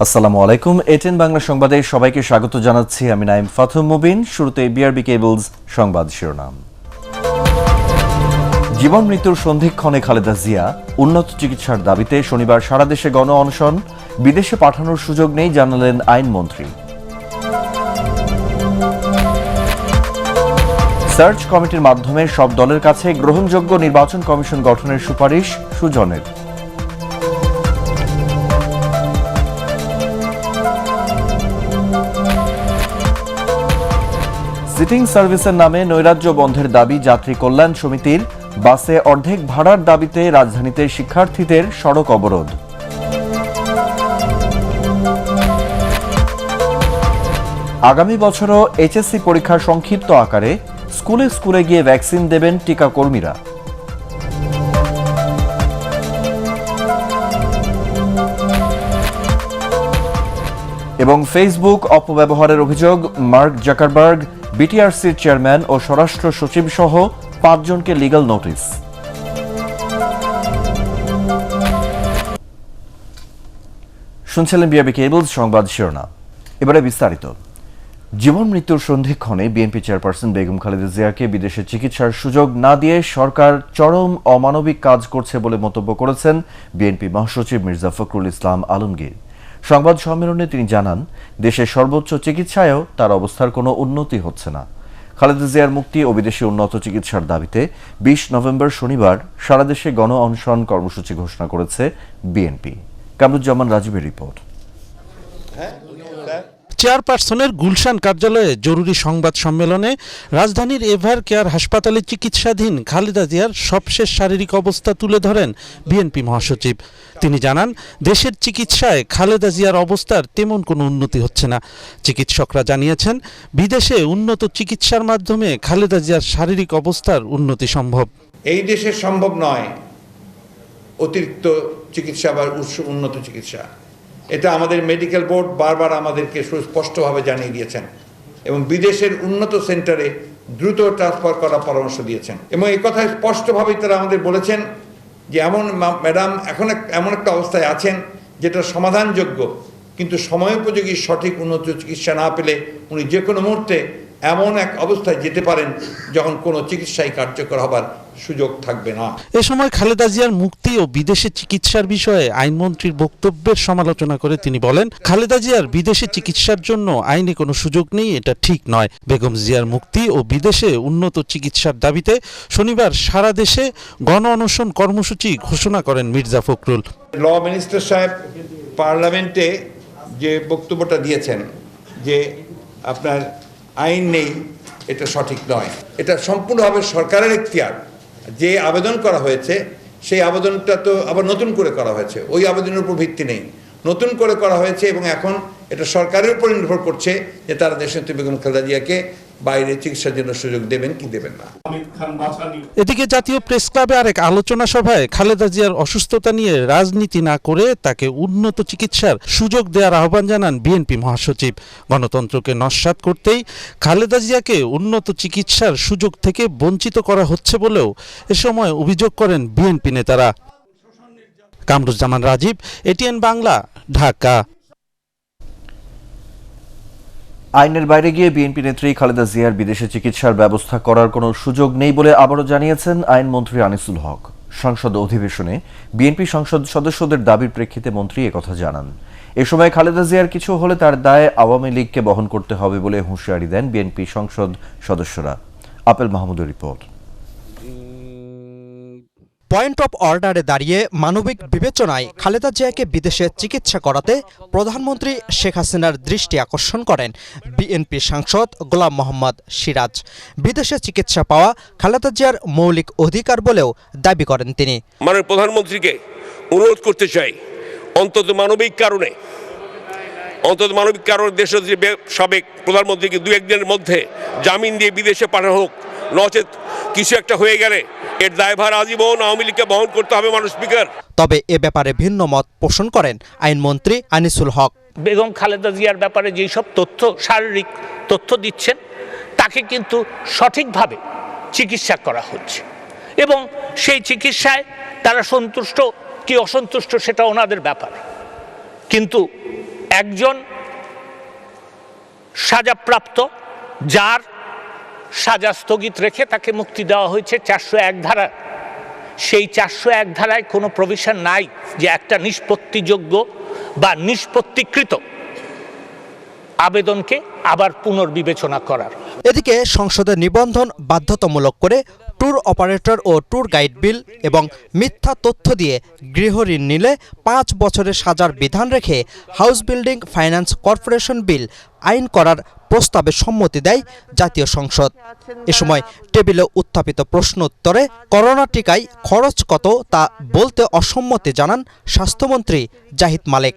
আসসালামু আলাইকুম। এটিএন বাংলা সংবাদে সবাইকে স্বাগত জানাচ্ছি। আমি নাইম ফাতুম মুবিন। শুরুতে বিআরবি কেবলস সংবাদ শিরোনাম। জীবন মৃত্যুর সন্ধিক্ষণে খালেদা জিয়া উন্নত চিকিৎসার দাবিতে শনিবার সারা দেশে গণ অনশন। বিদেশে পাঠানোর সুযোগ নেই জানালেন আইনমন্ত্রী। সার্চ কমিটির মাধ্যমে সব দলের কাছে গ্রহণযোগ্য নির্বাচন কমিশন গঠনের সুপারিশ সুজনের। সিটিং সার্ভিসের নামে নৈরাজ্য বন্ধের দাবি যাত্রী কল্যাণ সমিতির। বাসে অর্ধেক ভাড়ার দাবিতে রাজধানীতে শিক্ষার্থীদের সড়ক অবরোধ। আগামী বছরও এইচএসসি পরীক্ষা সংক্ষিপ্ত আকারে, স্কুলে স্কুলে গিয়ে ভ্যাকসিন দেবেন টিকাকর্মীরা। এবং ফেসবুক অপব্যবহারের অভিযোগ, মার্ক জাকারবার্গ, বিটিআরসির চেয়ারম্যান ও স্বরাষ্ট্র সচিব সহ 5 জনকে লিগ্যাল নোটিশ। শুনছিলেন বিআরবি কেবলস সংবাদ শিরোনাম। এবারে বিস্তারিত। জীবন মৃত্যুর সন্ধিক্ষণে বিএনপি চেয়ারপারসন বেগম খালেদা জিয়াকে বিদেশে চিকিৎসার সুযোগ না দিয়ে সরকার চরম অমানবিক কাজ করছে বলে মন্তব্য করেছেন বিএনপি মহাসচিব মির্জা ফখরুল ইসলাম আলমগীর। সংবাদ সম্মেলনে তিনি জানান, দেশের সর্বোচ্চ চিকিৎসায়ও তার অবস্থার কোনো উন্নতি হচ্ছে না। খালেদা জিয়ার মুক্তি ও বিদেশে উন্নত চিকিৎসার দাবিতে 20 নভেম্বর শনিবার সারা দেশে গণ অনশন কর্মসূচি ঘোষণা করেছে বিএনপি। কামরুজ্জামান রাজীবের রিপোর্ট। চেয়ারপারসনের গুলশান কার্যালয়ে জরুরি সংবাদ সম্মেলনে রাজধানীর এভার কেয়ার হাসপাতালে চিকিৎসাধীন খালেদা জিয়ার সবশেষ শারীরিক অবস্থা তুলে ধরেন বিএনপি মহাসচিব। তিনি জানান, দেশের চিকিৎসায় খালেদা জিয়ার অবস্থার তেমন কোনো উন্নতি হচ্ছে না। চিকিৎসকরা জানিয়েছেন, বিদেশে উন্নত চিকিৎসার মাধ্যমে খালেদা জিয়ার শারীরিক অবস্থার উন্নতি সম্ভব। এই দেশে সম্ভব নয় অতিরিক্ত চিকিৎসা বা উন্নত চিকিৎসা। এটা আমাদের মেডিকেল বোর্ড বারবার আমাদেরকে সুস্পষ্টভাবে জানিয়ে দিয়েছেন এবং বিদেশের উন্নত সেন্টারে দ্রুত ট্রান্সফার করার পরামর্শ দিয়েছেন। এবং এই কথা স্পষ্টভাবেই তারা আমাদের বলেছেন যে ম্যাডাম এখন এমন একটা অবস্থায় আছেন যেটা সমাধানযোগ্য, কিন্তু সময়োপযোগী সঠিক উন্নত চিকিৎসা না পেলে উনি যে কোনো মুহূর্তে এমন এক অবস্থায় যেতে পারেন যখন কোনো চিকিৎসাই কার্যকর হবার সুযোগ থাকবে না। এ সময় খালেদা জিয়ার মুক্তি ও বিদেশে চিকিৎসার বিষয়ে আইনমন্ত্রীর বক্তব্যের সমালোচনা করে তিনি বলেন, খালেদা জিয়ার বিদেশে চিকিৎসার জন্য আইনে কোনো সুযোগ নেই, এটা ঠিক নয়। বেগম জিয়ার মুক্তি ও বিদেশে উন্নত চিকিৎসার দাবিতে শনিবার সারা দেশে গণ অনশন কর্মসূচি ঘোষণা করেন মির্জা ফখরুল। ল মিনিস্টার সাহেব পার্লামেন্টে যে বক্তব্যটা দিয়েছেন যে আপনার আইন নেই, এটা সঠিক নয়। এটা সম্পূর্ণভাবে সরকারের এখতিয়ার। যে আবেদন করা হয়েছে সেই আবেদনটা তো আবার নতুন করে করা হয়েছে, ওই আবেদনের উপর ভিত্তি নেই, নতুন করে করা হয়েছে এবং এখন এটা সরকারের উপর নির্ভর করছে যে তারা দেশনেত্রী বেগম খালেদা জিয়াকে বাইরে চিকিৎসার জন্য সুযোগ দেবেন কি দেবেন না। এদিকে জাতীয় প্রেস ক্লাবে আরেক আলোচনা সভায় খালেদা জিয়ার অসুস্থতা নিয়ে রাজনীতি না করে তাকে উন্নত চিকিৎসার সুযোগ দেওয়ার আহ্বান জানান বিএনপি মহাসচিব। গণতন্ত্রকে নস্যাৎ করতেই খালেদা জিয়াকে উন্নত চিকিৎসার সুযোগ থেকে বঞ্চিত করা হচ্ছে বলেও এ সময় অভিযোগ করেন বিএনপি নেতারা। কামরুজ্জামান রাজীব, এটিএন বাংলা, ঢাকা। আইনের বাইরে গিয়ে বিএনপি নেত্রী খালেদা জিয়ার বিদেশে চিকিৎসার ব্যবস্থা করার কোনো সুযোগ নেই বলে আবারও জানিয়েছেন আইনমন্ত্রী আনিসুল হক। সংসদ অধিবেশনে বিএনপি সংসদ সদস্যদের দাবির প্রেক্ষিতে মন্ত্রী একথা জানান। এ সময় খালেদা জিয়ার কিছু হলে তার দায় আওয়ামী লীগকে বহন করতে হবে বলে হুঁশিয়ারি দেন বিএনপি সংসদ সদস্যরা। আপেল মাহমুদের রিপোর্ট। পয়েন্ট অফ অর্ডারে দাঁড়িয়ে মানবিক বিবেচনায় খালেদা জিয়াকে বিদেশে চিকিৎসা করাতে প্রধানমন্ত্রী শেখ হাসিনার দৃষ্টি আকর্ষণ করেন বিএনপি সাংসদ গোলাম মোহাম্মদ সিরাজ। বিদেশে চিকিৎসা পাওয়া খালেদা জিয়ার মৌলিক অধিকার বলেও দাবি করেন তিনি। মাননীয় প্রধানমন্ত্রীকে অনুরোধ করতে চাই, অন্তত মানবিক কারণে দেশের সাবেক প্রধানমন্ত্রীকে 2-1 দিনের মধ্যে জামিন দিয়ে বিদেশে পাঠানো হোক, নচেত কিছু একটা হয়ে গেলে এর দায়ভার আজীবন আওয়ামী লীগকে বহন করতে হবে। মানুষ স্পিকার, তবে এ ব্যাপারে ভিন্ন মত পোষণ করেন আইনমন্ত্রী আনিসুল হক। বেগম খালেদা জিয়ার ব্যাপারে যেই সব শারীরিক তথ্য দিচ্ছেন তাকে কিন্তু সঠিকভাবে চিকিৎসা করা হচ্ছে এবং সেই চিকিৎসায় তারা সন্তুষ্ট কি অসন্তুষ্ট সেটা ওনাদের ব্যাপার, কিন্তু একজন সাজাপ্রাপ্ত, যার সাজা স্থগিত রেখে তাকে মুক্তি দেওয়া হয়েছে 401 ধারা। সেই 401 ধারায় কোনো প্রভিশন নাই যে একটা নিষ্পত্তিযোগ্য বা নিষ্পত্তিকৃত আবেদনকে আবার পুনর্বিবেচনা করার। এদিকে সংসদে নিবন্ধন বাধ্যতামূলক করে ট্যুর অপারেটর ও ট্যুর গাইড বিল এবং মিথ্যা তথ্য দিয়ে গৃহঋণ নিলে 5 বছরের সাজার বিধান রেখে হাউস বিল্ডিং ফাইন্যান্স কর্পোরেশন বিল আইন করার প্রস্তাবে সম্মতি দেয় জাতীয় সংসদ। এ সময় টেবিলে উত্থাপিত প্রশ্ন উত্তরে করোনা টিকায় খরচ কত তা বলতে অসম্মতি জানান স্বাস্থ্যমন্ত্রী জাহিদ মালেক।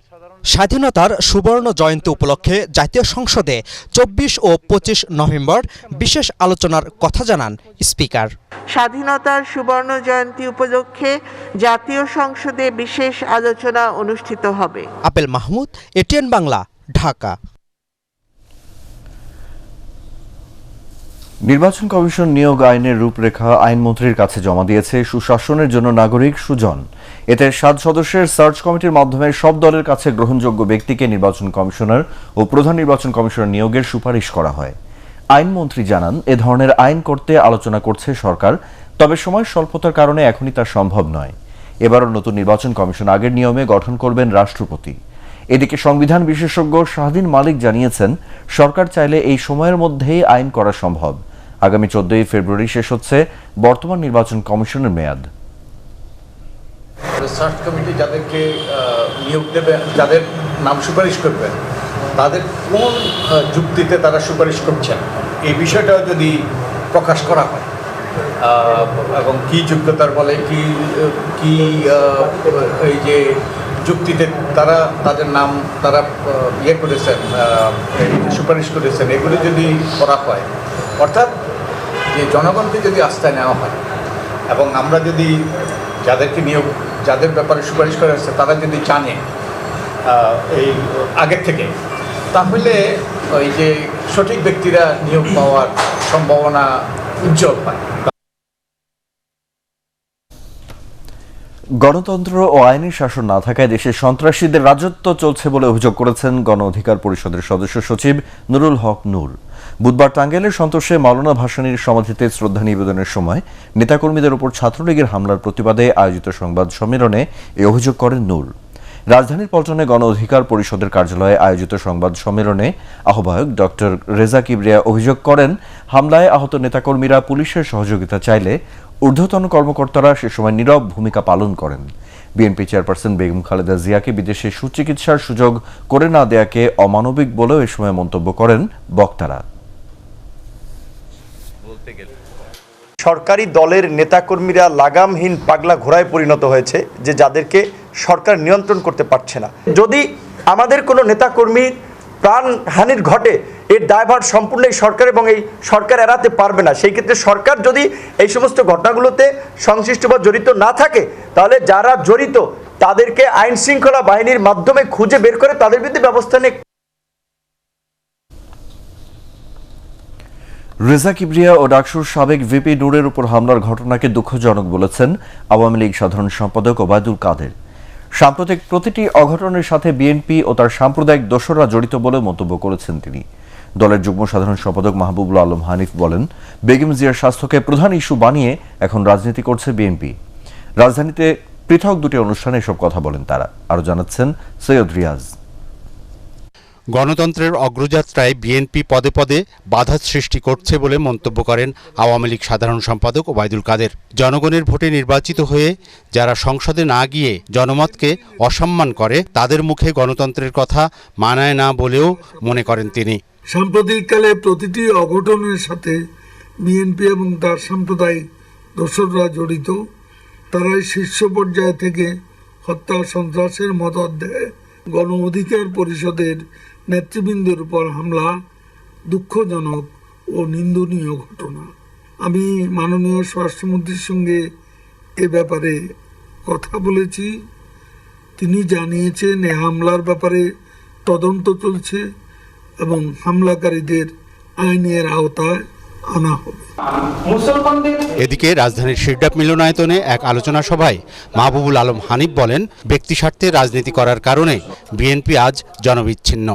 স্বাধীনতার সুবর্ণ জয়ন্তী উপলক্ষে জাতীয় সংসদে 24 ও 25 নভেম্বর বিশেষ আলোচনার কথা জানান স্পিকার। স্বাধীনতার সুবর্ণ জয়ন্তী উপলক্ষে জাতীয় সংসদে বিশেষ আলোচনা অনুষ্ঠিত হবে। Apple Mahmud, ATN Bangla, Dhaka. নির্বাচন কমিশন নিয়োগ আইনের রূপরেখা আইনমন্ত্রীর কাছে জমা দিয়েছে সুশাসনের জন্য নাগরিক সুজন। এতে 7 সদস্যের সার্চ কমিটির মাধ্যমে সব দলের কাছে গ্রহণযোগ্য ব্যক্তিকে নির্বাচন কমিশনার ও প্রধান নির্বাচন কমিশনার নিয়োগের সুপারিশ করা হয়। আইনমন্ত্রী জানান, এ ধরনের আইন করতে আলোচনা করছে সরকার, তবে সময় স্বল্পতার কারণে এখনই তা সম্ভব নয়। এবারও নতুন নির্বাচন কমিশন আগের নিয়মে গঠন করবেন রাষ্ট্রপতি। এদিকে সংবিধান বিশেষজ্ঞ শাহদিন মালিক জানিয়েছেন, সরকার চাইলে এই সময়ের মধ্যেই আইন করা সম্ভব। আগামী 14 ফেব্রুয়ারি শেষ হচ্ছে বর্তমান নির্বাচন কমিশনের মেয়াদ। সার্চ কমিটি যাদেরকে নিয়োগ দেবে, যাদের নাম সুপারিশ করবেন, তাদের কোন যুক্তিতে তারা সুপারিশ করছেন এই বিষয়টা যদি প্রকাশ করা হয় এবং কি যোগ্যতার বলে কি এই যে যুক্তিতে তারা তাদের নাম তারা করেছেন, সুপারিশ করেছেন, এগুলো যদি করা হয়, অর্থাৎ যে জনগণকে যদি আস্থায় নেওয়া হয় এবং আমরা যদি যাদের ব্যাপারে সুপারিশ করা হচ্ছে তারা যদি জানে এই আগের থেকে, তাহলে ওই যে সঠিক ব্যক্তিরা নিয়োগ পাওয়ার সম্ভাবনা উজ্জ্বল হয়। গণতন্ত্র ও আইনি শাসন না থাকায় দেশে সন্ত্রাসীদের রাজত্ব চলছে বলে অভিযোগ করেছেন গণ অধিকার পরিষদের সদস্য সচিব নুরুল হক নূর। বুধবার টাঙ্গাইলের সন্তোষে মাওলানা ভাসানীর সমাধিতে শ্রদ্ধা নিবেদনের সময় নেতাকর্মীদের উপর ছাত্রলীগের হামলার প্রতিবাদে আয়োজিত সংবাদ সম্মেলনে এই অভিযোগ করেন নূর। রাজধানীর পল্টনে গণ অধিকার পরিষদের কার্যালয়ে আয়োজিত সংবাদ সম্মেলনে আহ্বায়ক ডক্টর রেজা কিবরিয়া অভিযোগ করেন, হামলায় আহত নেতাকর্মীরা পুলিশের সহযোগিতা চাইলে ঊর্ধ্বতন কর্মকর্তারা সে সময় নীরব ভূমিকা পালন করেন। বিএনপি চেয়ারপারসন বেগম খালেদা জিয়াকে বিদেশে সুচিকিৎসার সুযোগ করে না দেয়াকে অমানবিক বলেও এ সময় মন্তব্য করেন বক্তারা। সরকারি দলের নেতাকর্মীরা লাগামহীন পাগলা ঘোড়ায় পরিণত হয়েছে, যে যাদেরকে সরকার নিয়ন্ত্রণ করতে পারছে না। যদি আমাদের কোনো নেতাকর্মী প্রাণহানির ঘটে, এর দায়ভার সম্পূর্ণ এই সরকার এবং এই সরকার এড়াতে পারবে না। সেই ক্ষেত্রে সরকার যদি এই সমস্ত ঘটনাগুলোতে সংশ্লিষ্ট বা জড়িত না থাকে, তাহলে যারা জড়িত তাদেরকে আইন শৃঙ্খলা বাহিনীর মাধ্যমে খুঁজে বের করে তাদের বিরুদ্ধে ব্যবস্থা নিয়ে। রেজা কিবরিয়া ও ডাকসুর সাবেক ভিপি নূরের উপর হামলার ঘটনাকে দুঃখজনক বলেছেন আওয়ামী লীগ সাধারণ সম্পাদক ওবায়দুল কাদের। সাম্প্রতিক প্রতিটি অঘটনের সাথে বিএনপি ও তার সাম্প্রদায়িক দোসররা জড়িত বলে মন্তব্য করেছেন তিনি। দলের যুগ্ম সাধারণ সম্পাদক মাহবুবুল আলম হানিফ বলেন, বেগম জিয়ার স্বাস্থ্যকে প্রধান ইস্যু বানিয়ে এখন রাজনীতি করছে বিএনপি। রাজধানীতে পৃথক দুটি অনুষ্ঠানে এসব কথা বলেন তারা। আরও জানাচ্ছেন সৈয়দ রিয়াজ। গণতন্ত্রের অগ্রযাত্রায় বিএনপি পদে পদে বাধা সৃষ্টি করছে বলে মন্তব্য করেন আওয়ামী লীগ সাধারণ সম্পাদক ওবায়দুল কাদের। জনগণের ভোটে নির্বাচিত হয়ে যারা সংসদে না গিয়ে জনমতকে অসম্মান করে, তাদের মুখে গণতন্ত্রের কথা মানায় না বলেও মনে করেন তিনি। সাম্প্রতিককালে প্রতিটি অঘটনের সাথে বিএনপি এবং তার সাম্প্রদায়িক দোসররা জড়িত। তারাই শীর্ষ পর্যায় থেকে হত্যা সন্ত্রাসের মদত দেয়। গণ অধিকার পরিষদের নেতৃবৃন্দের উপর হামলা দুঃখজনক ও নিন্দনীয় ঘটনা। আমি মাননীয় স্বরাষ্ট্রমন্ত্রীর সঙ্গে এ ব্যাপারে কথা বলেছি। তিনি জানিয়েছেন এ হামলার ব্যাপারে তদন্ত চলছে এবং হামলাকারীদের আইনের আওতায় আনা হবে। এদিকে রাজধানীর শিরডাপ মিলনায়তনে এক আলোচনা সভায় মাহবুবুল আলম হানিফ বলেন, ব্যক্তি স্বার্থে রাজনীতি করার কারণে বিএনপি আজ জনবিচ্ছিন্ন।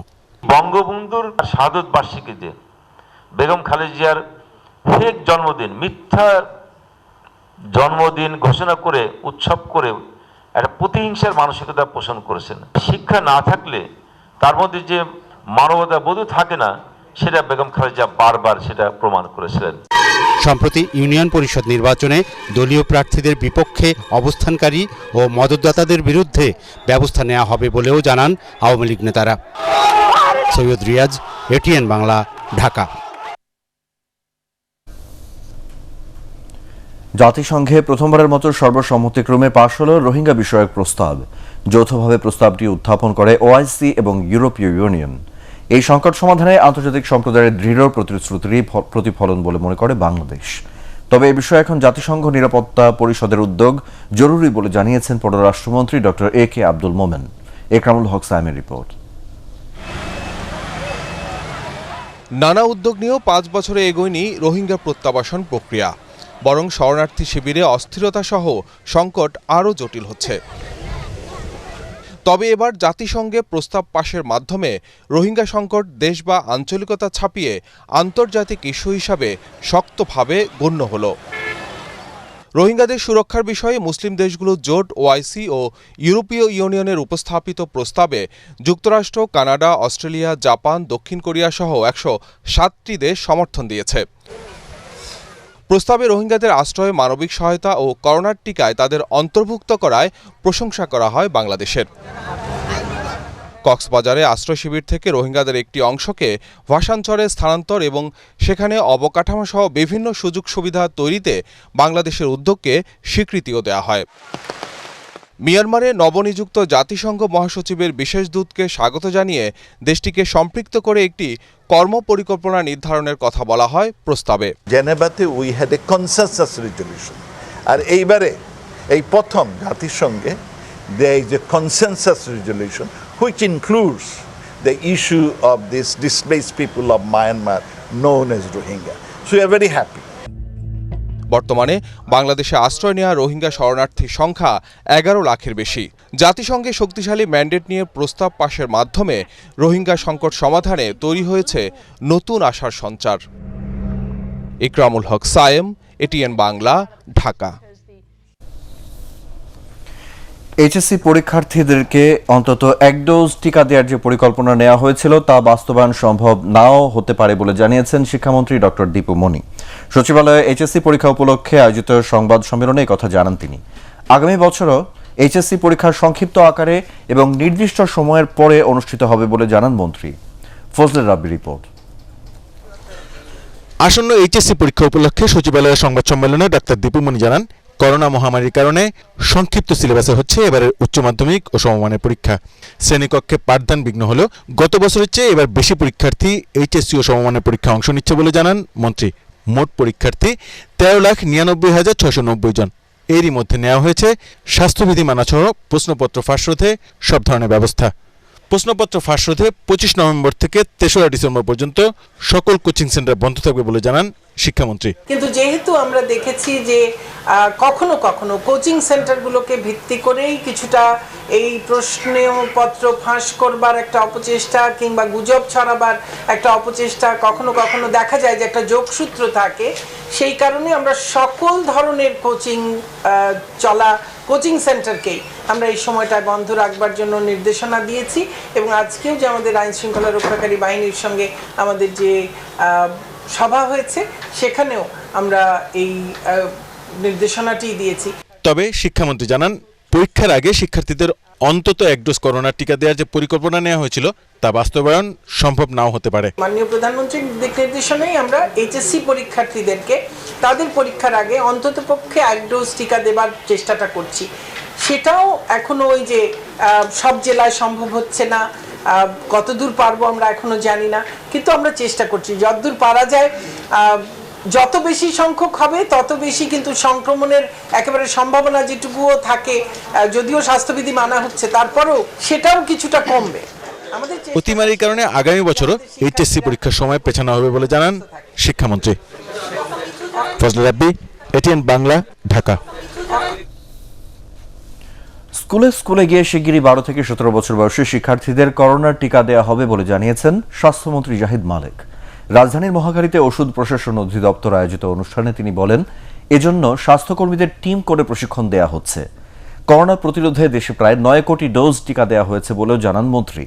বঙ্গবন্ধুর শাহাদত বার্ষিকীতে বেগম খালেদা জিয়ার ফেক জন্মদিন, মিথ্যা জন্মদিন ঘোষণা করে উৎসব করে একটা প্রতিহিংসার মানসিকতা পোষণ করেছেন। শিক্ষা না থাকলে তার মধ্যে যে মানবতা বোধ থাকে না, সেটা বেগম খালেদা জিয়া বারবার সেটা প্রমাণ করেছিলেন। সম্প্রতি ইউনিয়ন পরিষদ নির্বাচনে দলীয় প্রার্থীদের বিপক্ষে অবস্থানকারী ও মদতদাতাদের বিরুদ্ধে ব্যবস্থা নেওয়া হবে বলেও জানান আওয়ামী লীগ নেতারা। সৈয়দ রিয়াজ, এটিএন বাংলা, ঢাকা। জাতিসংঘে প্রথমবারের মতো সর্বসম্মতিক্রমে পাশ হল রোহিঙ্গা বিষয়ক প্রস্তাব। যৌথভাবে প্রস্তাবটি উত্থাপন করে ওআইসি এবং ইউরোপীয় ইউনিয়ন। এই সংকট সমাধানে আন্তর্জাতিক সম্প্রদায়ের দৃঢ় প্রতিশ্রুতিরই প্রতিফলন বলে মনে করে বাংলাদেশ। তবে এ বিষয়ে এখন জাতিসংঘ নিরাপত্তা পরিষদের উদ্যোগ জরুরি বলে জানিয়েছেন পররাষ্ট্রমন্ত্রী doctor A K Abdul Momen. Ekramul Haque সাইমের রিপোর্ট। নানা উদ্যোগ নিয়েও 5 বছরে এগোয়নি রোহিঙ্গা প্রত্যাবাসন প্রক্রিয়া, বরং শরণার্থী শিবিরে অস্থিরতা সহ সংকট আরও জটিল হচ্ছে। তবে এবার জাতিসংঘে প্রস্তাব পাশের মাধ্যমে রোহিঙ্গা সংকট দেশ বা আঞ্চলিকতা ছাপিয়ে আন্তর্জাতিক ইস্যু হিসাবে শক্তভাবে গণ্য হল। রোহিঙ্গাদের সুরক্ষার বিষয়ে মুসলিম দেশগুলোর জোট ওআইসি ও ইউরোপীয় ইউনিয়নের উপস্থাপিত প্রস্তাবে যুক্তরাষ্ট্র, কানাডা, অস্ট্রেলিয়া, জাপান, দক্ষিণ কোরিয়া সহ 107টি দেশ সমর্থন দিয়েছে। প্রস্তাবে রোহিঙ্গাদের আশ্রয়, মানবিক সহায়তা ও করোনার টিকায় তাদের অন্তর্ভুক্ত করায় প্রশংসা করা হয় বাংলাদেশের। কক্সবাজারে আশ্রয় শিবির থেকে রোহিঙ্গাদের একটি অংশকে ভাসানচরে স্থানান্তর এবং সেখানে অবকাঠামো সহ বিভিন্ন সুযোগ সুবিধা তৈরিতে বাংলাদেশের উদ্যোগকে স্বীকৃতিও দেওয়া হয়। মিয়ানমারে নবনিযুক্ত জাতিসংঘ মহাসচিবের বিশেষ দূতকে স্বাগত জানিয়ে দেশটিকে সম্পৃক্ত করে একটি কর্মপরিকল্পনা নির্ধারণের কথা বলা হয় প্রস্তাবে। জেনেভাতে we had a consensus resolution, আর এইবারে এই প্রথম জাতিসংঘে there is a consensus resolution which includes the issue of this displaced people of Myanmar known as Rohingya. So we are very happy. বর্তমানে বাংলাদেশে আশ্রয় নেওয়া রোহিঙ্গা শরণার্থীর সংখ্যা 11 লাখের বেশি। জাতিসংঘে শক্তিশালী ম্যান্ডেট নিয়ে প্রস্তাব পাশের মাধ্যমে রোহিঙ্গা সংকট সমাধানে তৈরি হয়েছে নতুন আশার সঞ্চার। ইকরামুল হক সায়েম, এটিএন বাংলা, ঢাকা। এইচএসসি পরীক্ষার্থীদেরকে অন্তত 1 ডোজ টিকা দেওয়ার যে পরিকল্পনা নেওয়া হয়েছিল তা বাস্তবায়ন সম্ভব নাও হতে পারে বলে জানিয়েছেন শিক্ষামন্ত্রী ডক্টর দীপু মনি। সচিবালয়ে এইচএসসি পরীক্ষা উপলক্ষে আয়োজিত সংবাদ সম্মেলনে কথা জানান তিনি। আগামী বছরও এইচএসসি পরীক্ষার সংক্ষিপ্ত আকারে এবং নির্দিষ্ট সময়ের পরে অনুষ্ঠিত হবে বলে জানান মন্ত্রী। ফজলুর রাব্বি রিপোর্ট। আসন্ন এইচএসসি পরীক্ষা উপলক্ষে সচিবালয়ের সংবাদ সম্মেলনে ডাক্তার দীপু মনি জানান, করোনা মহামারীর কারণে সংক্ষিপ্ত সিলেবাসে হচ্ছে এবারের উচ্চ মাধ্যমিক ও সমমানের পরীক্ষা। শ্রেণীকক্ষে পাঠদান বিঘ্ন হলেও গত বছরের চেয়ে এবার বেশি পরীক্ষার্থী এইচএসসি ও সমমানের পরীক্ষা অংশ নিচ্ছে বলে জানান মন্ত্রী। মোট পরীক্ষার্থী 13,99,690 জন। এরই মধ্যে নেওয়া হয়েছে স্বাস্থ্যবিধি মানা সহ প্রশ্নপত্র ফাঁস রোধে সব ধরনের ব্যবস্থা। প্রশ্নপত্র ফাঁস রোধে 25 নভেম্বর থেকে 3রা ডিসেম্বর পর্যন্ত সকল কোচিং সেন্টার বন্ধ থাকবে বলে জানান শিক্ষামন্ত্রী। কিন্তু যেহেতু আমরা দেখেছি যে কখনো কখনো কোচিং সেন্টারগুলোকে ভিত্তি করেই কিছুটা এই প্রশ্নপত্র ফাঁস করবার একটা অপচেষ্টা কিংবা গুজব ছড়াবার একটা অপচেষ্টা কখনো কখনো দেখা যায় যে একটা যোগসূত্র থাকে। সেই কারণে আমরা সকল ধরনের কোচিং সেন্টারকেই আমরা এই সময়টা বন্ধ রাখবার জন্য নির্দেশনা দিয়েছি এবং আজকেও যে আমাদের আইন শৃঙ্খলা রক্ষাকারী বাহিনীর সঙ্গে আমাদের যে সভা হয়েছে সেখানেও আমরা এই নির্দেশনাটি দিয়েছি। তবে শিক্ষামন্ত্রী জানান, পরীক্ষার আগে শিক্ষার্থীদের অন্তত 1 ডোজ করোনার টিকা দেওয়ার যে পরিকল্পনা নেওয়া হয়েছিল তা বাস্তবায়ন সম্ভব নাও হতে পারে। মাননীয় প্রধানমন্ত্রীর দিক নির্দেশনায় আমরা এইচএসসি পরীক্ষার্থীদেরকে তাদের পরীক্ষার আগে অন্তত পক্ষে 1 ডোজ টিকা দেবার চেষ্টাটা করছি। সেটাও এখনো ওই যে সব জেলায় সম্ভব হচ্ছে না, কতদূর পারবো আমরা এখনো জানি না, কিন্তু আমরা চেষ্টা করছি যতদূর পারা যায়। যত বেশি সংখ্যক হবে তত বেশি কিন্তু সংক্রমণের একেবারে সম্ভাবনা যেটুকুও থাকে, যদিও স্বাস্থ্যবিধি মানা হচ্ছে তারপরেও সেটাও কিছুটা কমবে। অতিমারির কারণে আগামী বছরও এইচএসসি পরীক্ষার সময় পেছানো হবে বলে জানান শিক্ষামন্ত্রী। ফজলে রাব্বি, এটিএন বাংলা, ঢাকা। স্কুলে স্কুলে গিয়ে শিগগিরই 12 থেকে 17 বছর বয়সী শিক্ষার্থীদের করোনার টিকা দেওয়া হবে বলে জানিয়েছেন স্বাস্থ্যমন্ত্রী জাহিদ মালেক। রাজধানীর মহাখালীতে ওষুধ প্রশাসন অধিদপ্তর আয়োজিত অনুষ্ঠানে তিনি বলেন, এজন্য স্বাস্থ্যকর্মীদের টিম করে প্রশিক্ষণ দেওয়া হচ্ছে। করোনা প্রতিরোধে দেশে প্রায় 9 কোটি ডোজ টিকা দেওয়া হয়েছে বলেও জানান মন্ত্রী।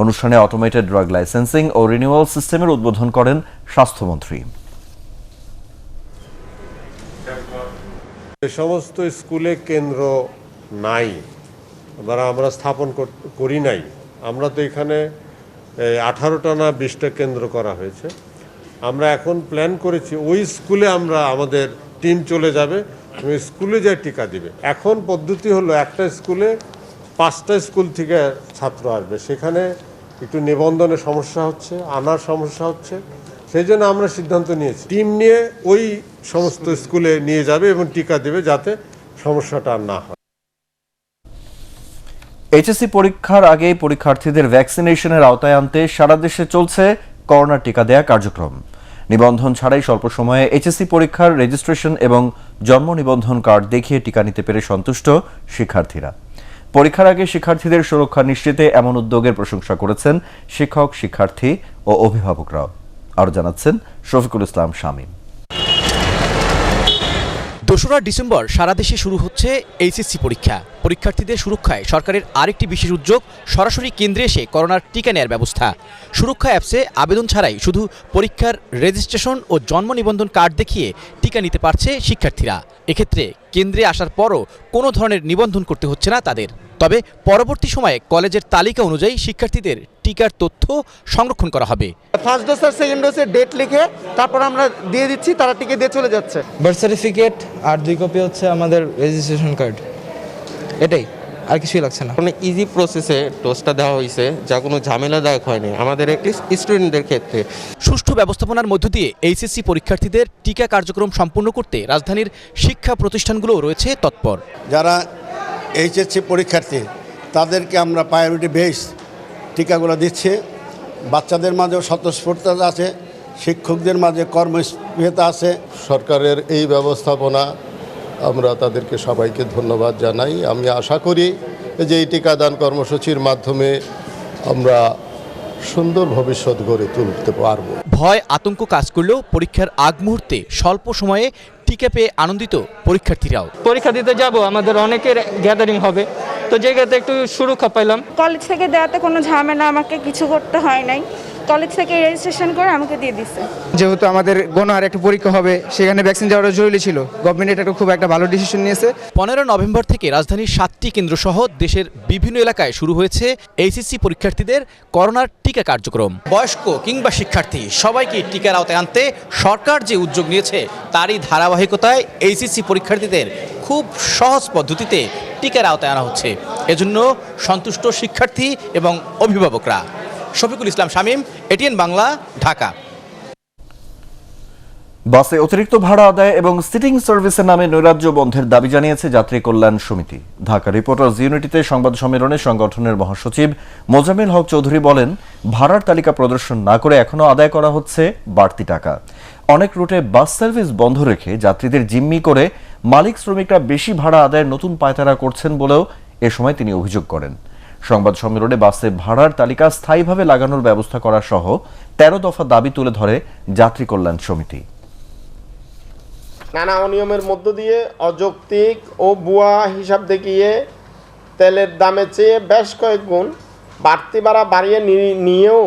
অনুষ্ঠানে অটোমেটেড ড্রাগ লাইসেন্সিং ও রিনিউয়াল সিস্টেমের উদ্বোধন করেন স্বাস্থ্যমন্ত্রী। সমস্ত স্কুলে কেন্দ্র নাই, আমরা স্থাপন করি নাই। আমরা তো এখানে 18টা না 20টা কেন্দ্র করা হয়েছে। আমরা এখন প্ল্যান করেছি ওই স্কুলে আমাদের টিম চলে যাবে, ওই স্কুলে যায় টিকা দিবে। এখন পদ্ধতি হলো একটা স্কুলে 5টা স্কুল থেকে ছাত্র আসবে, সেখানে একটু নিবন্ধনের সমস্যা হচ্ছে, আনার সমস্যা হচ্ছে, সেই জন্য আমরা সিদ্ধান্ত নিয়েছি টিম নিয়ে ওই সমস্ত স্কুলে নিয়ে যাবে এবং টিকা দেবে, যাতে সমস্যাটা আর না হয়। এইচএসসি পরীক্ষার আগে পরীক্ষার্থীদের ভ্যাকসিনেশনের আওতায় আনতে সারা দেশে চলছে করোনা টিকা দেয়া কার্যক্রম। নিবন্ধন ছাড়াই স্বল্প সময়ে এইচএসসি পরীক্ষার রেজিস্ট্রেশন এবং জন্ম নিবন্ধন কার্ড দেখিয়ে টিকা নিতে পেরে সন্তুষ্ট শিক্ষার্থীরা। পরীক্ষার আগে শিক্ষার্থীদের সুরক্ষা নিশ্চিতে এমন উদ্যোগের প্রশংসা করেছেন শিক্ষক, শিক্ষার্থী ও অভিভাবকরাও। আরও জানাচ্ছেন শফিকুল ইসলাম শামীম। 2রা ডিসেম্বর সারা দেশে শুরু হচ্ছে এইচএসসি পরীক্ষা। পরীক্ষার্থীদের সুরক্ষায় সরকারের আরেকটি বিশেষ উদ্যোগ, সরাসরি কেন্দ্রে এসে করোনার টিকা নেয়ার ব্যবস্থা। সুরক্ষা অ্যাপসে আবেদন ছাড়াই শুধু পরীক্ষার রেজিস্ট্রেশন ও জন্ম নিবন্ধন কার্ড দেখিয়ে টিকা নিতে পারছে শিক্ষার্থীরা। এক্ষেত্রে কেন্দ্রে আসার পরও কোনো ধরনের নিবন্ধন করতে হচ্ছে না তাদের। তবে পরবর্তী সময়ে কলেজের তালিকা অনুযায়ী শিক্ষার্থীদের টিকার তথ্য সংরক্ষণ করা হবে। ফার্স্ট ডোজ আর সেকেন্ড ডোজের ডেট লিখে তারপর আমরা দিয়ে দিচ্ছি, তারা টিকা দিয়ে চলে যাচ্ছে। বার্থ সার্টিফিকেট আর 2 কপি হচ্ছে আমাদের রেজিস্ট্রেশন কার্ড, এটাই, আর কিছুই লাগছে না। মানে ইজি প্রসেসে ডোজটা দেওয়া হয়েছে, যা কোনো ঝামেলাদায়ক হয়নি আমাদের স্টুডেন্টদের ক্ষেত্রে। সুষ্ঠু ব্যবস্থাপনার মধ্য দিয়ে এইচএসসি পরীক্ষার্থীদের টিকা কার্যক্রম সম্পন্ন করতে রাজধানীর শিক্ষা প্রতিষ্ঠানগুলো রয়েছে তৎপর। যারা এইচএসসি পরীক্ষার্থী তাদেরকে আমরা প্রায়োরিটি বেস টিকাগুলো দিচ্ছি। বাচ্চাদের মাঝেও স্বতঃস্ফূর্ততা আছে, শিক্ষকদের মাঝে কর্মস্পৃহতা আছে। সরকারের এই ব্যবস্থাপনা আমরা তাদেরকে সবাইকে ধন্যবাদ জানাই। আমি আশা করি যে এই টিকাদান কর্মসূচির মাধ্যমে আমরা সুন্দর ভবিষ্যৎ গড়ে তুলতে পারব। ভয় আতঙ্ক কাজ করলেও পরীক্ষার আগ মুহূর্তে স্বল্প সময়ে টিকা পেয়ে আনন্দিত পরীক্ষার্থীরাও। পরীক্ষা দিতে যাব, আমাদের অনেকের গ্যাদারিং হবে, তো জায়গাতে একটু সুরক্ষা পাইলাম। কলেজ থেকে দেওয়াতে কোনো ঝামেলা আমাকে কিছু করতে হয় নাই, কলেজ থেকে রেজিস্ট্রেশন করে আমাকে দিয়ে দিচ্ছে। যেহেতু আমাদের গণহারে একটা পরীক্ষা হবে, সেখানে ভ্যাকসিন যাওয়াটা জরুরি ছিল। গভর্নমেন্ট এটা খুব একটা ভালো ডিসিশন নিয়েছে। 15 নভেম্বর থেকে রাজধানীর 7টি কেন্দ্র সহ দেশের বিভিন্ন এলাকায় শুরু হয়েছে এইচএসসি পরীক্ষার্থীদের করোনার টিকা কার্যক্রম। বয়স্ক কিংবা শিক্ষার্থী সবাইকে টিকার আওতায় আনতে সরকার যে উদ্যোগ নিয়েছে, তারই ধারাবাহিকতায় এইচএসসি পরীক্ষার্থীদের খুব সহজ পদ্ধতিতে টিকার আওতায় আনা হচ্ছে। এজন্য সন্তুষ্ট শিক্ষার্থী এবং অভিভাবকরা। শফিকুল ইসলাম শামীম, এটিএন বাংলা, ঢাকা। বাসে অতিরিক্ত ভাড়া আদায় এবং সিটিং সার্ভিসের নামে নৈরাজ্য বন্ধের দাবি জানিয়েছে যাত্রী কল্যাণ সমিতি। ঢাকা রিপোর্টার্স ইউনিটিতে সংবাদ সম্মেলনে সংগঠনের মহাসচিব মোজাম্মেল হক চৌধুরী বলেন, ভাড়ার তালিকা প্রদর্শন না করে এখনও আদায় করা হচ্ছে বাড়তি টাকা। অনেক রুটে বাস সার্ভিস বন্ধ রেখে যাত্রীদের জিম্মি করে মালিক শ্রমিকরা বেশি ভাড়া আদায়ের নতুন পায়তারা করছেন বলেও এ সময় তিনি অভিযোগ করেন। সংবাদ সম্মেলনে বাসে ভাড়ার তালিকা স্থায়ীভাবে লাগানোর ব্যবস্থা করা সহ 13 দফা দাবি তুলে ধরে যাত্রী কল্যাণ সমিতি। নানা অনিয়মের মধ্য দিয়ে অযৌক্তিক ও ভুয়া হিসাব দেখিয়ে তেলের দামের চেয়ে বেশ কয়েক গুণ বাড়তি ভাড়া বাড়িয়ে নিয়েও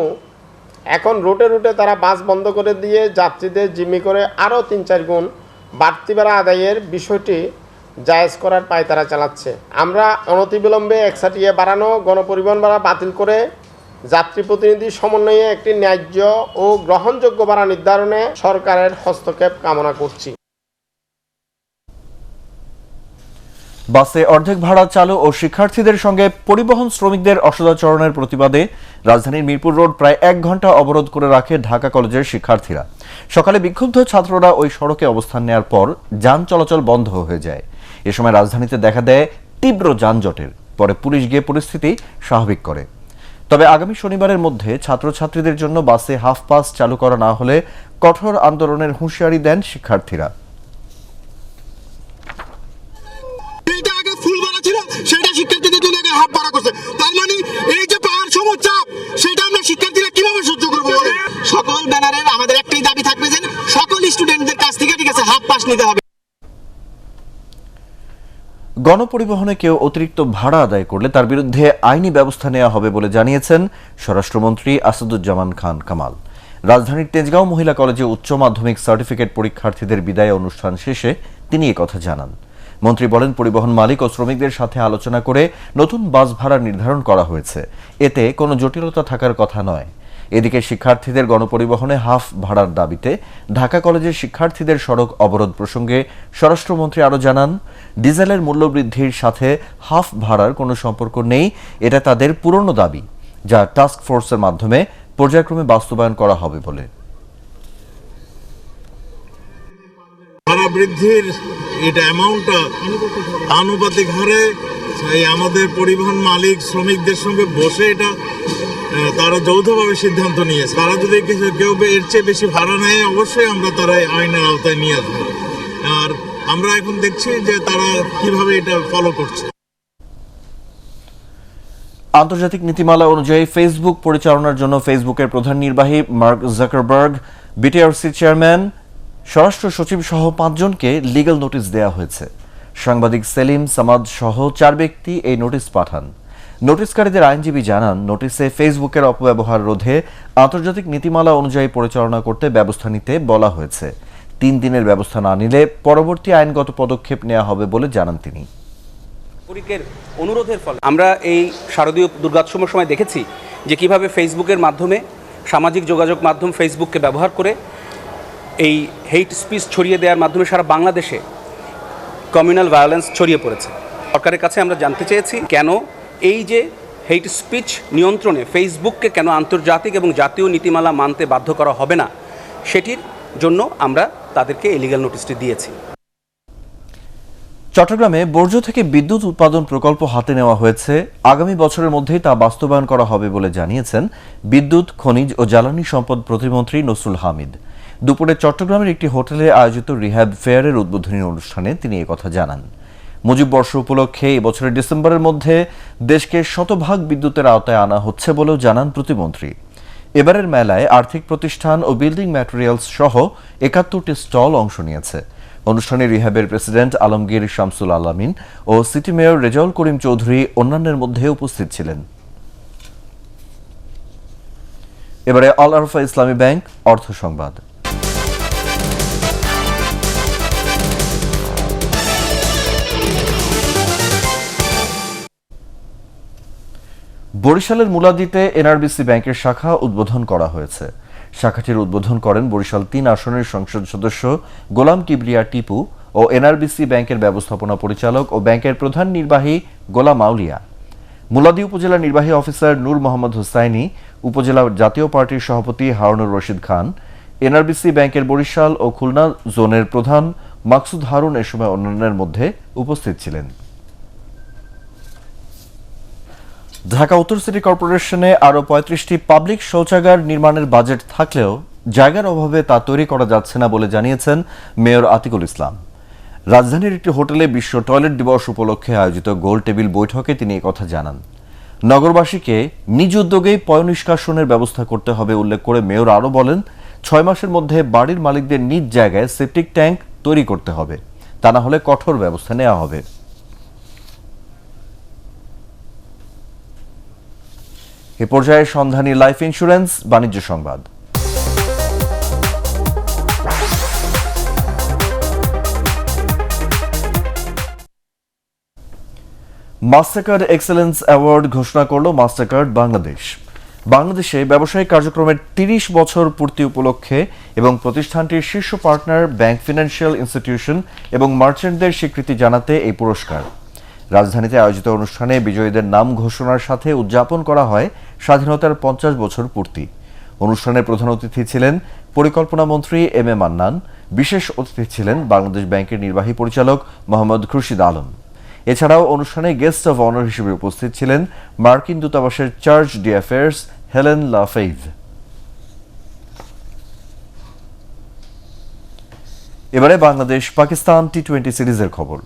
এখন রুটে রুটে তারা বাস বন্ধ করে দিয়ে যাত্রীদের জিম্মি করে আরও 3-4 গুণ বাড়তি ভাড়া আদায়ের বিষয়টি জায়েজ করার পায়তারা চালাচ্ছে। আমরা অনতিবিলম্বে একসাটিয়ে বাড়ানো গণপরিবহন ভাড়া বাতিল করে যাত্রী প্রতিনিধি সমন্বয়ে একটি ন্যায্য ও গ্রহণযোগ্য ভাড়া নির্ধারণে সরকারের হস্তক্ষেপ কামনা করছি। বাসে অর্ধেক ভাড়া চালু ও শিক্ষার্থীদের সঙ্গে পরিবহন শ্রমিকদের অসদাচরণের প্রতিবাদে রাজধানীর মিরপুর রোড প্রায় 1 ঘন্টা অবরোধ করে রাখে ঢাকা কলেজের শিক্ষার্থীরা। সকালে বিক্ষুব্ধ ছাত্ররা ওই সড়কে অবস্থান নেওয়ার পর যান চলাচল বন্ধ হয়ে যায়। এ সময় রাজধানীতে দেখা দেয় তীব্র যানজটের। পরে পুলিশ গিয়ে পরিস্থিতি স্বাভাবিক করে। তবে আগামী শনিবারের মধ্যে ছাত্রছাত্রীদের জন্য বাসে হাফ পাস চালু করা না হলে কঠোর আন্দোলনের হুঁশিয়ারি দেন শিক্ষার্থীরা। সেটা শিক্ষার্থীদের জন্য হাফ ভাড়া করছে, তার মানে এই যে পাওয়ার সমস্যা সেটা আমরা শিক্ষার্থীরা কিভাবে সহ্য করবো? সকল ব্যানারের আমাদের একটাই দাবি থাকবে যে সকল স্টুডেন্টদের কাছ থেকে ঠিক আছে হাফ পাস নিতে হবে। গণপরিবহনে কেউ অতিরিক্ত ভাড়া আদায় করলে তার বিরুদ্ধে আইনি ব্যবস্থা নেওয়া হবে বলে জানিয়েছেন স্বরাষ্ট্রমন্ত্রী আসাদুজ্জামান খান কামাল। রাজধানীর তেজগাঁও মহিলা কলেজে উচ্চ মাধ্যমিক সার্টিফিকেট পরীক্ষার্থীদের বিদায় অনুষ্ঠান শেষে তিনি একথা জানান। মন্ত্রী বলেন, পরিবহন মালিক ও শ্রমিকদের সাথে আলোচনা করে নতুন বাস ভাড়া নির্ধারণ করা হয়েছে, এতে কোনো জটিলতা থাকার কথা নয়। এদিকে শিক্ষার্থীদের গণপরিবহনে হাফ ভাড়ার দাবিতে ঢাকা কলেজের শিক্ষার্থীদের সড়ক অবরোধ প্রসঙ্গে স্বরাষ্ট্রমন্ত্রী আরও জানান, ডিজেলের মূল্য বৃদ্ধির সাথে হাফ ভাড়ার কোনো সম্পর্ক নেই, এটা তাদের পুরনো দাবি, যা টাস্ক ফোর্সের মাধ্যমে পর্যায়ক্রমে বাস্তবায়ন করা হবে বলে। ভাড়া বৃদ্ধির এটা অ্যামাউন্টটা আনুপাতিক হারে আমাদের পরিবহন মালিক শ্রমিকদের সঙ্গে বসে এটা তারা যৌথভাবে সিদ্ধান্ত নিয়েছে। তারা যদি কেউ এর চেয়ে বেশি ভাড়া নেয় অবশ্যই আমরা তারা আইনের আওতায় নিয়ে আসবো। আর আমরা এখন দেখছি যে তারা কিভাবে এটা ফলো করছে। আন্তর্জাতিক নীতিমালা অনুযায়ী ফেসবুক পরিচালনার জন্য ফেসবুকের প্রধান নির্বাহী মার্ক জাকারবার্গ, বিটিআরসি চেয়ারম্যান, স্বরাষ্ট্র সচিব সহ 5 জনকে লিগ্যাল নোটিশ দেওয়া হয়েছে। সাংবাদিক সেলিম সামাদ সহ 4 ব্যক্তি এই নোটিশ পাঠান। নোটিশকারীদের আইনজীবী জানান, নোটিশে ফেসবুকের অপব্যবহার রোধে আন্তর্জাতিক নীতিমালা অনুযায়ী পরিচালনা করতে ব্যবস্থা নিতে বলা হয়েছে। 3 দিনের ব্যবস্থা না নিলে পরবর্তী আইনগত পদক্ষেপ নেওয়া হবে বলে জানান তিনি। নাগরিকের অনুরোধের ফলে আমরা এই শারদীয় দুর্গোৎসবের সময় দেখেছি যে কিভাবে ফেসবুকের মাধ্যমে, সামাজিক যোগাযোগ মাধ্যম ফেসবুককে ব্যবহার করে এই হেইট স্পিচ ছড়িয়ে দেওয়ার মাধ্যমে সারা বাংলাদেশে কমিউনাল ভায়োলেন্স ছড়িয়ে পড়েছে। সরকারের কাছে আমরা জানতে চেয়েছি কেন এই যে হেইট স্পিচ নিয়ন্ত্রণে ফেসবুককে কেন আন্তর্জাতিক এবং জাতীয় নীতিমালা মানতে বাধ্য করা হবে না, সেটির জন্য আমরা তাদেরকে এই লিগ্যাল নোটিশটি দিয়েছি। চট্টগ্রামে বর্জ্য থেকে বিদ্যুৎ উৎপাদন প্রকল্প হাতে নেওয়া হয়েছে। আগামী বছরের মধ্যেই তা বাস্তবায়ন করা হবে বলে জানিয়েছেন বিদ্যুৎ, খনিজ ও জ্বালানি সম্পদ প্রতিমন্ত্রী নসরুল হামিদ। দুপুরে চট্টগ্রামের একটি হোটেলে আয়োজিত রিহ্যাব ফেয়ারের উদ্বোধনী অনুষ্ঠানে তিনি একথা জানান। মুজিব বর্ষ উপলক্ষে এবছরের ডিসেম্বরের মধ্যে দেশকে 100% বিদ্যুতের আওতায় আনা হচ্ছে বলেও জানান প্রতিমন্ত্রী। এবারের মেলায় আর্থিক প্রতিষ্ঠান ও বিল্ডিং ম্যাটেরিয়ালস সহ 71টি স্টল অংশ নিয়েছে। অনুষ্ঠানে রিহ্যাবের প্রেসিডেন্ট আলমগীর শামসুল আলামিন ও সিটি মেয়র রেজাউল করিম চৌধুরী অন্যান্যের মধ্যে উপস্থিত ছিলেন। এবারে আল আরফা ইসলামী ব্যাংক অর্থ সংবাদ। বরিশালের মুলাদিতে এনআরবিসি ব্যাংকের শাখা উদ্বোধন করা হয়েছে। শাখাটির উদ্বোধন করেন বরিশাল 3 আসনের সংসদ সদস্য গোলাম কিবরিয়া টিপু ও এনআরবিসি ব্যাংকের ব্যবস্থাপনা পরিচালক ও ব্যাংকের প্রধান নির্বাহী গোলাম আউলিয়া। মুলাদি উপজেলা নির্বাহী অফিসার নূর মোহাম্মদ হুসাইনি, উপজেলা জাতীয় পার্টির সভাপতি হারুনুর রশিদ খান, এনআরবিসি ব্যাংকের বরিশাল ও খুলনা জোনের প্রধান মাকসুদ হারুন এ সময় অন্যান্যের মধ্যে উপস্থিত ছিলেন। ঢাকা উত্তর সিটি কর্পোরেশনে আরও 35টি পাবলিক শৌচাগার নির্মাণের বাজেট থাকলেও জায়গার অভাবে তা তৈরি করা যাচ্ছে না বলে জানিয়েছেন মেয়র আতিকুল ইসলাম। রাজধানীর একটি হোটেলে বিশ্ব টয়লেট দিবস উপলক্ষে আয়োজিত গোল টেবিল বৈঠকে তিনি একথা জানান। নগরবাসীকে নিজ উদ্যোগেই পয়ঃনিষ্কাশনের ব্যবস্থা করতে হবে উল্লেখ করে মেয়র আরও বলেন, 6 মাসের মধ্যে বাড়ির মালিকদের নিজ জায়গায় সেপটিক ট্যাঙ্ক তৈরি করতে হবে, তা না হলে কঠোর ব্যবস্থা নেওয়া হবে। এ পর্যায়ে সন্ধানী লাইফ ইন্স্যুরেন্স বাণিজ্য সংবাদ। মাস্টারকার্ড এক্সেলেন্স অ্যাওয়ার্ড ঘোষণা করল মাস্টারকার্ড বাংলাদেশ। বাংলাদেশে ব্যবসায়িক কার্যক্রমের 30 বছর পূর্তি উপলক্ষে এবং প্রতিষ্ঠানটির শীর্ষ পার্টনার ব্যাংক, ফিনান্সিয়াল ইনস্টিটিউশন এবং মার্চেন্টদের স্বীকৃতি জানাতে এই পুরস্কার। রাজধানীতে আয়োজিত অনুষ্ঠানে বিজয়ীদের নাম ঘোষণার সাথে উদযাপন করা হয় স্বাধীনতার 50 বছর পূর্তি। অনুষ্ঠানে প্রধান অতিথি ছিলেন পরিকল্পনা মন্ত্রী এম এ মান্নান। বিশেষ অতিথি ছিলেন বাংলাদেশ ব্যাংকের নির্বাহী পরিচালক মোহাম্মদ খুরশিদ আলম। এছাড়াও অনুষ্ঠানে গেস্ট অব অনার হিসেবে উপস্থিত ছিলেন মার্কিন দূতাবাসের চার্জ d'affaires হেলেন লাফেইভ। এবারে বাংলাদেশ পাকিস্তান টি-20 সিরিজের খবর।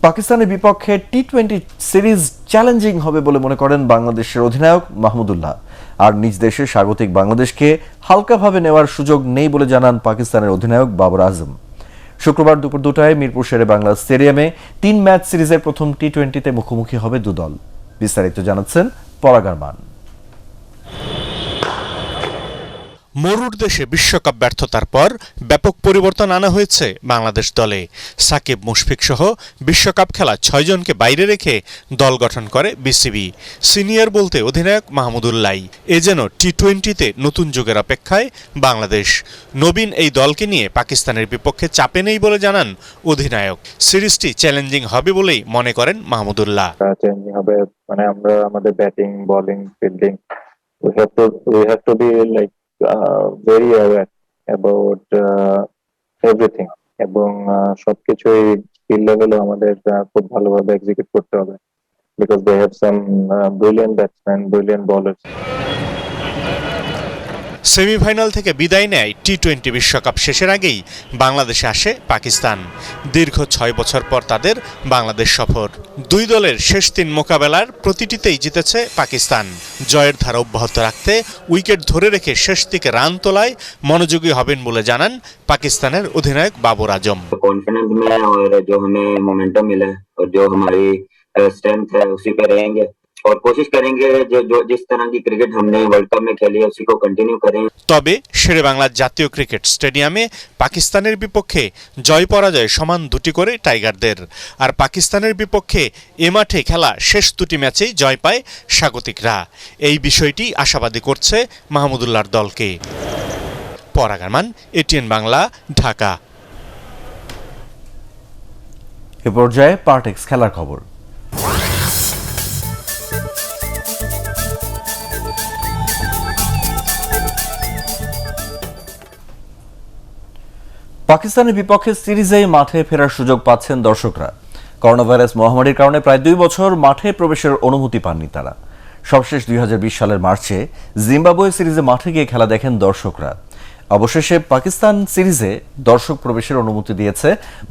পাকিস্তানের বিপক্ষে টি-20 সিরিজ চ্যালেঞ্জিং হবে বলে মনে করেন বাংলাদেশের অধিনায়ক মাহমুদুল্লাহ। আর নিজ দেশে স্বাগতিক বাংলাদেশকে হালকাভাবে নেওয়ার সুযোগ নেই বলে জানান পাকিস্তানের অধিনায়ক বাবর আজম। শুক্রবার দুপুর 2টায় মিরপুর শেরে বাংলা স্টেডিয়ামে 3 ম্যাচ সিরিজের প্রথম টি-20তে মুখোমুখি হবে দুদল। বিস্তারিত জানাচ্ছেন পরাগ আরমান। মরুর দেশে বিশ্বকাপ ব্যর্থতার পর ব্যাপক পরিবর্তন আনা হয়েছে বাংলাদেশ দলে। সাকিব মুশফিক সহ বিশ্বকাপ খেলা 6 জনকে বাইরে রেখে দল গঠন করে বিসিবি। সিনিয়র বলতে অধিনায়ক মাহমুদুল্লাহ। এ যেন টি-20তে নতুন যুগের অপেক্ষায় বাংলাদেশ। নবীন এই দলকে নিয়ে পাকিস্তানের বিপক্ষে চাপে নেই বলে জানান অধিনায়ক। সিরিজটি চ্যালেঞ্জিং হবে বলেই মনে করেন মাহমুদুল্লাহ। চ্যালেঞ্জিং হবে মানে আমরা আমাদের batting, bowling, fielding we have to be like very aware about everything এবং সবকিছুই স্কিল লেভেলে আমাদের খুব ভালোভাবে এক্সিকিউট করতে হবে because they have some brilliant batsmen, brilliant bowlers. Semifinal থেকে বিদায় নেয় টি-20 বিশ্বকাপ শেষের আগেই বাংলাদেশে আসে পাকিস্তান। দীর্ঘ 6 বছর পর তাদের বাংলাদেশ সফর। দুই দলের শেষ 3 মোকাবেলার প্রতিটিতেই জিতেছে পাকিস্তান। জয়ের ধারা অব্যাহত রাখতে উইকেট ধরে রেখে শেষ দিকে রান তোলায় মনোযোগী হবেন বলে জানান পাকিস্তানের অধিনায়ক বাবর আজম। कॉन्फिडेंस में और जो हमें मोमेंटम मिला और जो हमारी स्ट्रेंथ है उसी पे रहेंगे और कोशिश करेंगे जो जिस तरह की क्रिकेट हमने वर्ल्ड कप में खेली है उसी को कंटिन्यू करें। তবে শেরেবাংলা জাতীয় ক্রিকেট স্টেডিয়ামে পাকিস্তানের বিপক্ষে জয় পরাজয় সমান 2টি করে টাইগারদের। আর পাকিস্তানের বিপক্ষে এ মাঠে খেলা শেষ 2টি ম্যাচেই জয় পায় স্বাগতিকরা। এই বিষয়টি আশাবাদী করছে মাহমুদুল্লাহর দলকে। পরাগ আরমান, এটিএন বাংলা, ঢাকা। এ পর্যায়ে পার্টেক্স খেলার খবর। পাকিস্তানের বিপক্ষে সিরিজে মাঠে ফেরার সুযোগ পাচ্ছেন দর্শকরা। করোনা ভাইরাস মহামারীর কারণে প্রায় 2 বছর মাঠে প্রবেশের অনুমতি পাননি তারা। সবশেষ 2020 সালের মার্চে জিম্বাবুয়ে সিরিজে মাঠে গিয়ে খেলা দেখেন দর্শকরা। অবশেষে পাকিস্তান সিরিজে দর্শক প্রবেশের অনুমতি দিয়েছে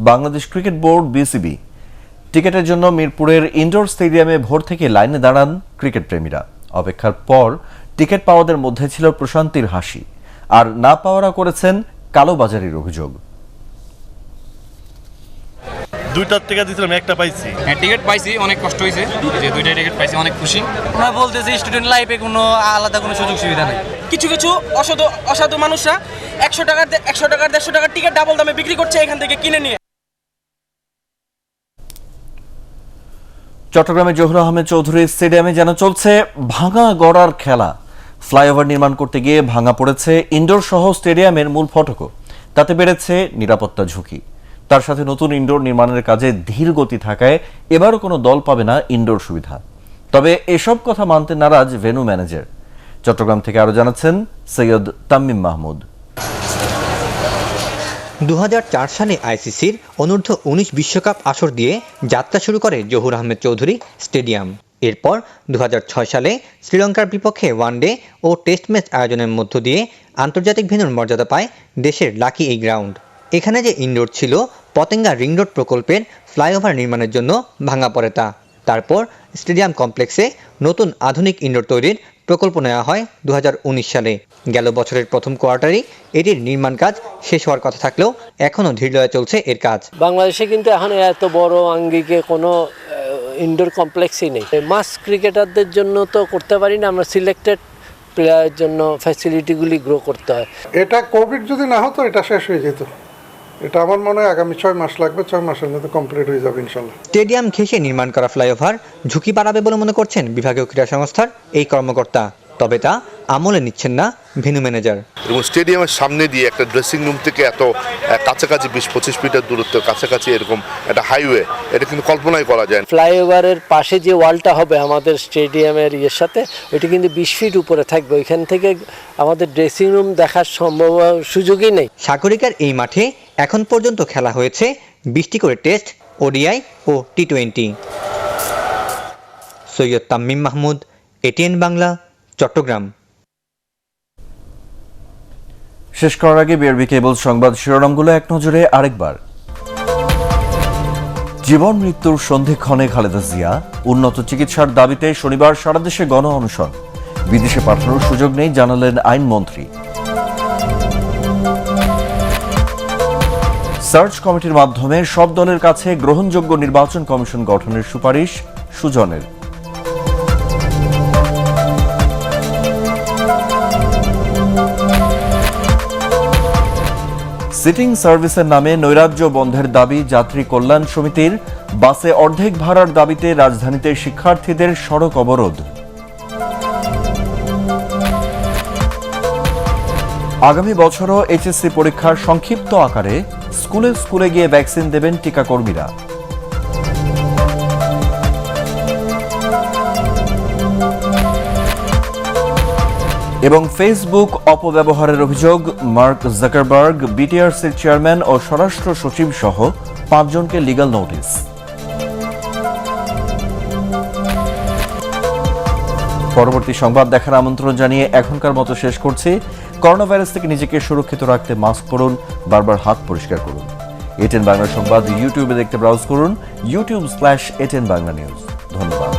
বাংলাদেশ ক্রিকেট বোর্ড বিসিবি। টিকেটের জন্য মিরপুরের ইনডোর স্টেডিয়ামে ভোর থেকে লাইনে দাঁড়ান ক্রিকেট প্রেমীরা। অপেক্ষার পর টিকিট পাওয়াদের মধ্যে ছিল প্রশান্তির হাসি, আর না পাওয়ারা করেছেন কালোবাজারির অভিযোগ। 2টা টিকিট দিয়েছিলাম, একটা পাইছি। হ্যাঁ, টিকিট পাইছি, অনেক কষ্ট হয়েছে, যে 2টা টিকিট পাইছি, অনেক খুশি। আমরা বলতেছি স্টুডেন্ট লাইফে কোনো আলাদা কোনো সুযোগ সুবিধা নেই। কিছু কিছু অসাধু মানুষরা 100 টাকার 150 টাকার টিকিট ডাবল দামে বিক্রি করছে এখান থেকে কিনে নিয়ে। চট্টগ্রামে জহুর আহমেদ চৌধুরী স্টেডিয়ামে যেন চলছে ভাঙা গড়ার খেলা। ফ্লাইওভার নির্মাণ করতে গিয়ে ভাঙা পড়েছে ইনডোর সহ স্টেডিয়ামের মূল ফটকও। তাতে বেড়েছে নিরাপত্তা ঝুঁকি। তার সাথে নতুন ইনডোর নির্মাণের কাজে ধীর গতি থাকায় এবারও কোনো দল পাবে না ইনডোর সুবিধা। তবে এসব কথা মানতে নারাজ ভেন্যু ম্যানেজার। চট্টগ্রাম থেকে আরো জানাচ্ছেন সৈয়দ তামিম মাহমুদ। 2004 সালে আইসিসির অনূর্ধ্ব 19 বিশ্বকাপ আসর দিয়ে যাত্রা শুরু করে জহুর আহমেদ চৌধুরী স্টেডিয়াম। এরপর 2006 সালে শ্রীলঙ্কার বিপক্ষে ওয়ানডে ও টেস্ট ম্যাচ আয়োজনের মধ্য দিয়ে আন্তর্জাতিক ভেন্যুর মর্যাদা পায় দেশের লাকি এই গ্রাউন্ড। এখানে যে ইনডোর ছিল, পতেঙ্গা রিং রোড প্রকল্পের ফ্লাইওভার নির্মাণের জন্য ভাঙা পড়ে তা। তারপর স্টেডিয়াম কমপ্লেক্সে নতুন আধুনিক ইনডোর তৈরির প্রকল্প নেওয়া হয় 2019 সালে। গেল বছরের প্রথম কোয়ার্টারে এটির নির্মাণ কাজ শেষ হওয়ার কথা থাকলেও এখনও ধীরলয়ে চলছে এর কাজ। বাংলাদেশে কিন্তু এখন এত বড় আঙ্গিকে কোনো ইনডোর কমপ্লেক্সই নেই। মাস ক্রিকেটারদের জন্য তো করতে পারি না, আমরা সিলেক্টেড প্লেয়ারের জন্য ফ্যাসিলিটিগুলি গ্রো করতে হয়। এটা কোভিড যদি না হতো এটা শেষ হয়ে যেত। এটা আমার মনে হয় আগামী 6 মাস লাগবে, 6 মাসের মধ্যে কমপ্লিট হয়ে যাবে ইনশাল্লাহ। স্টেডিয়াম ঘেঁষে নির্মাণ করা ফ্লাইওভার ঝুঁকি বাড়াবে বলে মনে করছেন বিভাগীয় ক্রীড়া সংস্থার এই কর্মকর্তা। তবে তা আমলে নিচ্ছেন না ভেন্যু ম্যানেজার। এবং স্টেডিয়ামের সামনে দিয়ে একটা ড্রেসিং রুম থেকে এত কাছাকাছি 20-25 মিটার দূরত্বের কাছাকাছি এরকম একটা হাইওয়ে, এটা কিন্তু কল্পনাই করা যায় না। ফ্লাইওভারের পাশে যে ওয়ালটা হবে আমাদের স্টেডিয়ামের সাথে, ওইটা কিন্তু 20 ফিট উপরে থাকবে। ওইখান থেকে আমাদের ড্রেসিং রুম দেখার সুযোগই নেই। সাগরিকার এই মাঠে এখন পর্যন্ত খেলা হয়েছে 20টি করে টেস্ট, ওডিআই ও টি20। সৈয়দ তামিম মাহমুদ, এটিএন বাংলা, চট্টগ্রাম। শেষ করার আগে বিআরবি কেবল সংবাদ শিরোনামগুলো এক নজরে আরেকবার। জীবন মৃত্যুর সন্ধিক্ষণে খালেদা জিয়া, উন্নত চিকিৎসার দাবিতে শনিবার সারা দেশে গণ অনশন, বিদেশে পাঠানোর সুযোগ নেই জানালেন আইনমন্ত্রী। সার্চ কমিটির মাধ্যমে সব দলের কাছে গ্রহণযোগ্য নির্বাচন কমিশন গঠনের সুপারিশ সুজনের। সিটিং সার্ভিসের নামে নৈরাজ্য বন্ধের দাবি যাত্রী কল্যাণ সমিতির, বাসে অর্ধেক ভাড়ার দাবিতে রাজধানীতে শিক্ষার্থীদের সড়ক অবরোধ। আগামী বছরও এইচএসসি পরীক্ষার সংক্ষিপ্ত আকারে স্কুলে স্কুলে গিয়ে ভ্যাকসিন দেবেন টিকাকর্মীরা। এবং ফেসবুক অপব্যবহারের অভিযোগ, মার্ক জাকারবার্গ, বিটিআরসির চেয়ারম্যান ও স্বরাষ্ট্র সচিব সহ 5 জনকে লিগ্যাল নোটিশ। পরবর্তী সংবাদ দেখার আমন্ত্রণ জানিয়ে এখনকার মতো শেষ করছি। করোনা ভাইরাস থেকে নিজেকে সুরক্ষিত রাখতে মাস্ক পরুন, বারবার হাত পরিষ্কার করুন। এটিএন বাংলা সংবাদ ইউটিউবে দেখতে ব্রাউজ করুন youtube/ATN Bangla News। ধন্যবাদ।